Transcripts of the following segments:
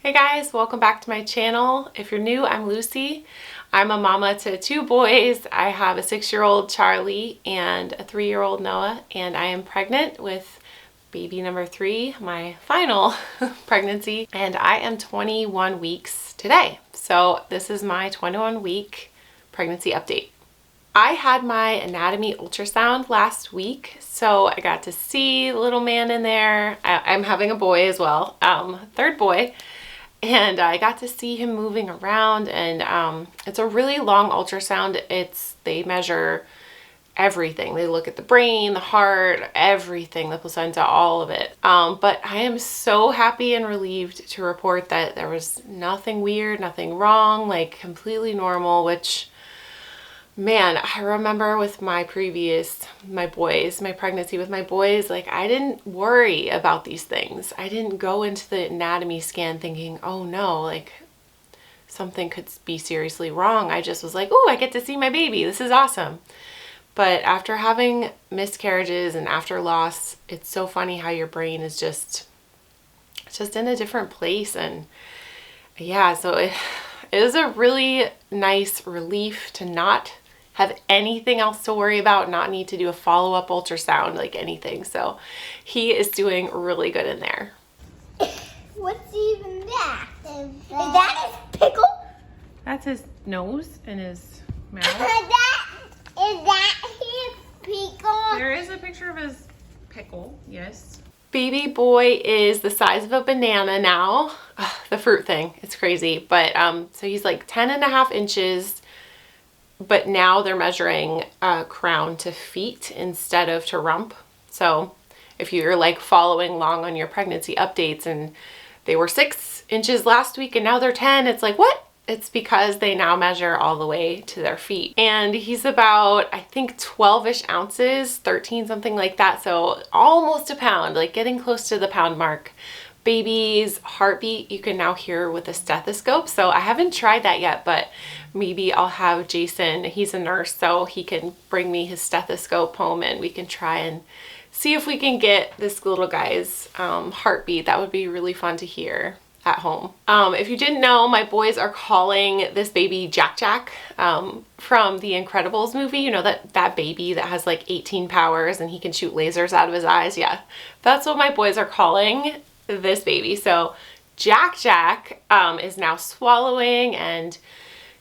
Hey guys, welcome back to my channel. If you're new, I'm Lucy. I'm a mama to two boys. I have a 6-year-old Charlie and a 3-year-old Noah, and I am pregnant with baby number 3, my final pregnancy, and I am 21 weeks today. So this is my 21-week pregnancy update. I had my anatomy ultrasound last week, so I got to see the little man in there. I'm having a boy as well, third boy. And I got to see him moving around, and it's a really long ultrasound. They measure everything. They look at the brain, the heart, everything, the placenta, all of it. But I am so happy and relieved to report that there was nothing weird, nothing wrong, like completely normal, which, man, I remember with my pregnancy with my boys, like I didn't worry about these things. I didn't go into the anatomy scan thinking, oh no, like something could be seriously wrong. I just was like, oh, I get to see my baby. This is awesome. But after having miscarriages and after loss, it's so funny how your brain is just in a different place. And yeah, so it was a really nice relief to not have anything else to worry about, not need to do a follow-up ultrasound, like anything. So he is doing really good in there. What's even that? Is that his pickle? That's his nose and his mouth. Is that his pickle? There is a picture of his pickle, yes. Baby boy is the size of a banana now. Ugh, the fruit thing, it's crazy. But so he's like 10.5 inches. But now they're measuring crown to feet instead of to rump. So if you're like following along on your pregnancy updates and they were 6 inches last week and now they're 10, it's like, what? It's because they now measure all the way to their feet. And he's about, I think, 12-ish ounces, 13, something like that. So almost a pound, like getting close to the pound mark. Baby's heartbeat you can now hear with a stethoscope. So I haven't tried that yet, but maybe I'll have Jason, he's a nurse, so he can bring me his stethoscope home and we can try and see if we can get this little guy's heartbeat. That would be really fun to hear at home. If you didn't know, my boys are calling this baby Jack Jack from the Incredibles movie. You know, that baby that has like 18 powers and he can shoot lasers out of his eyes. Yeah, that's what my boys are calling this baby. So Jack Jack is now swallowing and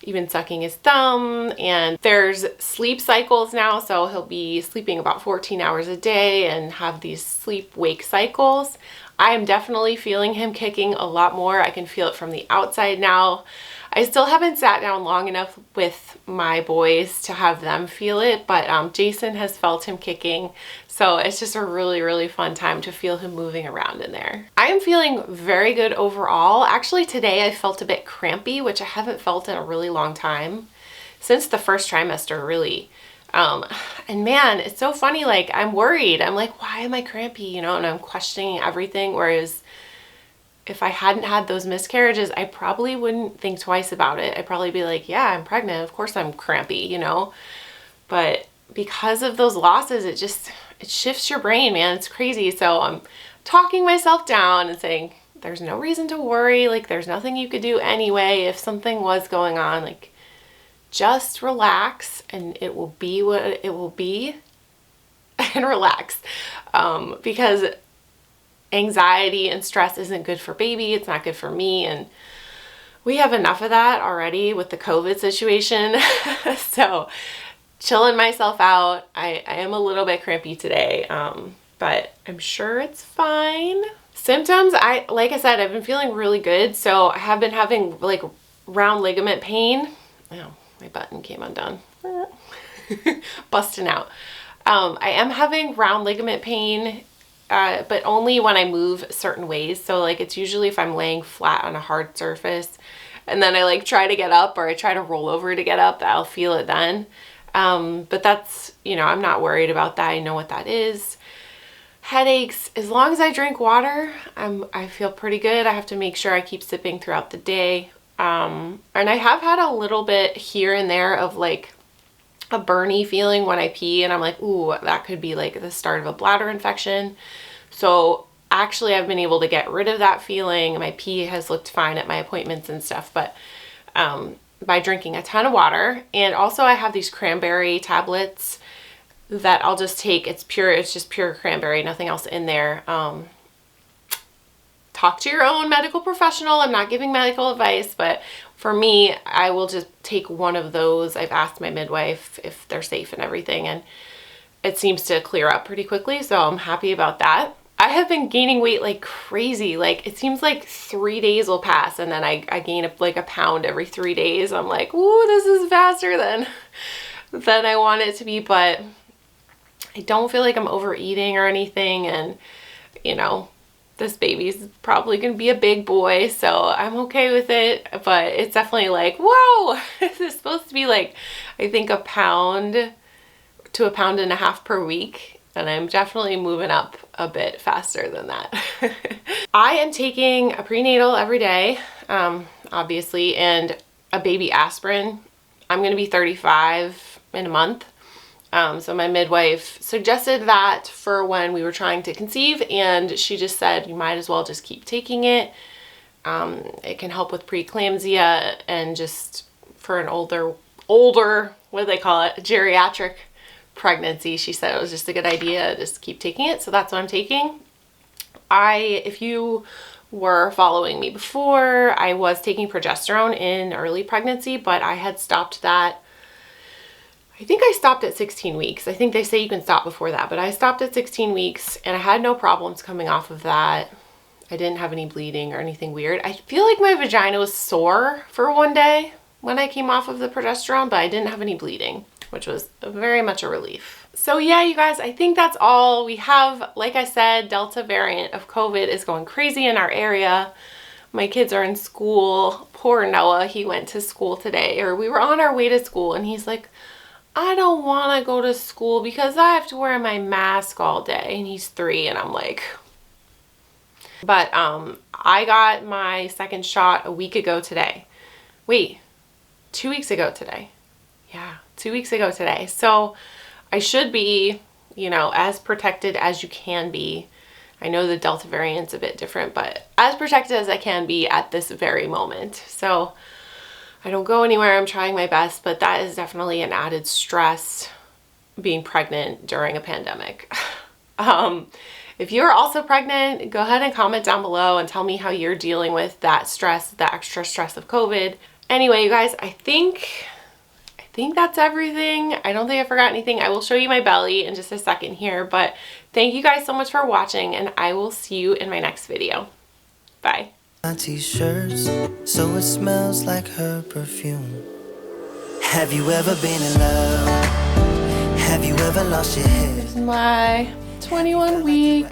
even sucking his thumb, and there's sleep cycles now, so he'll be sleeping about 14 hours a day and have these sleep-wake cycles. I am definitely feeling him kicking a lot more. I can feel it from the outside now. I still haven't sat down long enough with my boys to have them feel it, but Jason has felt him kicking, so it's just a really, really fun time to feel him moving around in there. I am feeling very good overall. Actually, today I felt a bit crampy, which I haven't felt in a really long time, since the first trimester, really. And man, it's so funny, like I'm worried. I'm like, why am I crampy, you know, and I'm questioning everything, whereas if I hadn't had those miscarriages, I probably wouldn't think twice about it. I'd probably be like, yeah, I'm pregnant. Of course I'm crampy, you know? But because of those losses, it shifts your brain, man. It's crazy. So I'm talking myself down and saying, there's no reason to worry. Like, there's nothing you could do anyway. If something was going on, like, just relax and it will be what it will be. And relax. Because anxiety and stress isn't good for baby. It's not good for me. And we have enough of that already with the COVID situation. So chilling myself out. I am a little bit crampy today, but I'm sure it's fine. Symptoms, like I said, I've been feeling really good. So I have been having like round ligament pain. Oh, my button came undone. Busting out. I am having round ligament pain, but only when I move certain ways. So like it's usually if I'm laying flat on a hard surface and then I like try to get up or I try to roll over to get up, I'll feel it then. But that's, you know, I'm not worried about that. I know what that is. Headaches, as long as I drink water, I feel pretty good. I have to make sure I keep sipping throughout the day. And I have had a little bit here and there of like a burny feeling when I pee, and I'm like, ooh, that could be like the start of a bladder infection. So actually I've been able to get rid of that feeling. My pee has looked fine at my appointments and stuff, but by drinking a ton of water. And also I have these cranberry tablets that I'll just take. It's just pure cranberry, nothing else in there. Talk to your own medical professional. I'm not giving medical advice, but for me, I will just take one of those. I've asked my midwife if they're safe and everything, and it seems to clear up pretty quickly, so I'm happy about that. I have been gaining weight like crazy. Like, it seems like 3 days will pass and then I gain like a pound every 3 days. I'm like, ooh, this is faster than I want it to be, but I don't feel like I'm overeating or anything, and you know, this baby's probably gonna be a big boy, so I'm okay with it. But it's definitely like, whoa, this is supposed to be like, I think a pound to a pound and a half per week, and I'm definitely moving up a bit faster than that. I am taking a prenatal every day, obviously, and a baby aspirin. I'm gonna be 35 in a month. So my midwife suggested that for when we were trying to conceive, and she just said, you might as well just keep taking it. It can help with preeclampsia, and just for an older, what do they call it? Geriatric pregnancy. She said it was just a good idea to just keep taking it. So that's what I'm taking. If you were following me before, I was taking progesterone in early pregnancy, but I had stopped that. I think I stopped at 16 weeks. I think they say you can stop before that, but I stopped at 16 weeks and I had no problems coming off of that. I didn't have any bleeding or anything weird. I feel like my vagina was sore for one day when I came off of the progesterone, but I didn't have any bleeding, which was very much a relief. So yeah, you guys, I think that's all we have. Like I said, Delta variant of COVID is going crazy in our area. My kids are in school. Poor Noah, he went to school today, or we were on our way to school, and he's like, I don't want to go to school because I have to wear my mask all day. And he's 3, and I'm like, but I got my second shot a week ago today. Wait, 2 weeks ago today. Yeah, 2 weeks ago today. So I should be, you know, as protected as you can be. I know the Delta variant's a bit different, but as protected as I can be at this very moment. So I don't go anywhere. I'm trying my best, but that is definitely an added stress, being pregnant during a pandemic. If you're also pregnant, go ahead and comment down below and tell me how you're dealing with that stress, the extra stress of COVID. Anyway, you guys, I think that's everything. I don't think I forgot anything. I will show you my belly in just a second here, but thank you guys so much for watching, and I will see you in my next video. Bye. T-shirts, so it smells like her perfume. Have you ever been in love? Have you ever lost your head? This is my 21-week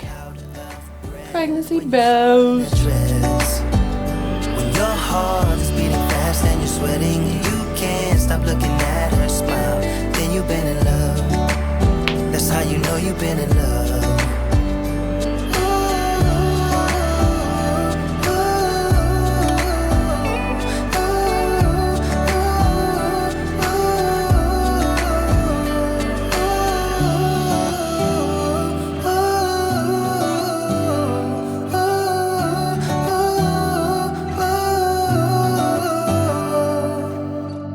pregnancy bells. When your heart is beating fast and you're sweating, you can't stop looking at her smile. Then you've been in love. That's how you know you've been in love.